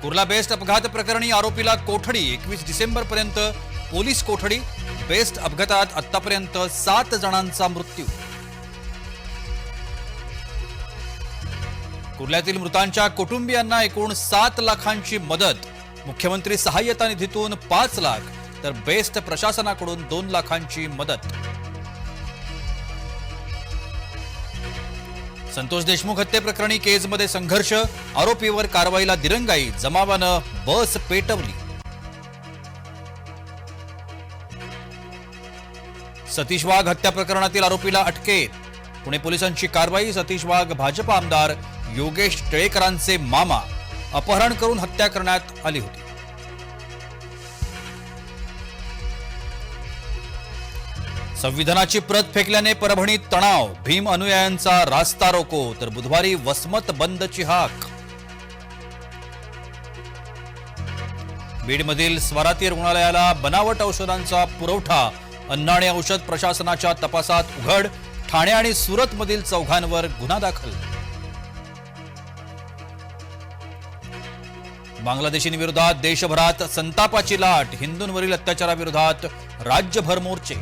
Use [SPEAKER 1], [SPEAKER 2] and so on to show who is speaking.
[SPEAKER 1] Kurla best अपघात प्रकरणी आरोपीला कोठडी 21 डिसेंबर पर्यंत पोलीस कोठडी। बेस्ट अपघातात आतापर्यंत 7 जणांचा मृत्यू। कुर्ल्यातील मृतांच्या कुटुंबियांना एकूण 7 लाखांची मदत। मुख्यमंत्री सहाय्यता निधीतून 5 लाख तर बेस्ट प्रशासनाकडून 2 लाखांची मदत। संतोष देशमुख हत्ये प्रकरणी केजमध्ये संघर्ष, आरोपीवर कारवाईला दिरंगाई, जमावानं बस पेटवली। सतीश वाघ हत्या प्रकरणातील आरोपीला अटकेत, पुणे पोलिसांची कारवाई। सतीश वाघ भाजप आमदार योगेश टिळेकरांचे मामा, अपहरण करून हत्या करण्यात आली होती। संविधानाची प्रत फेकल्याने परभणीत तणाव, भीम अनुयायांचा रास्ता रोको तर बुधवारी वसमत बंदची हाक। बीडमधील स्वराती रुग्णालयाला बनावट औषधांचा पुरवठा, अन्न आणि औषध प्रशासनाच्या तपासात उघड। ठाणे आणि सुरतमधील 4 जणांवर गुन्हा दाखल। बांगलादेशींविरोधात देशभरात संतापाची लाट, हिंदूंवरील अत्याचाराविरोधात राज्यभर मोर्चे।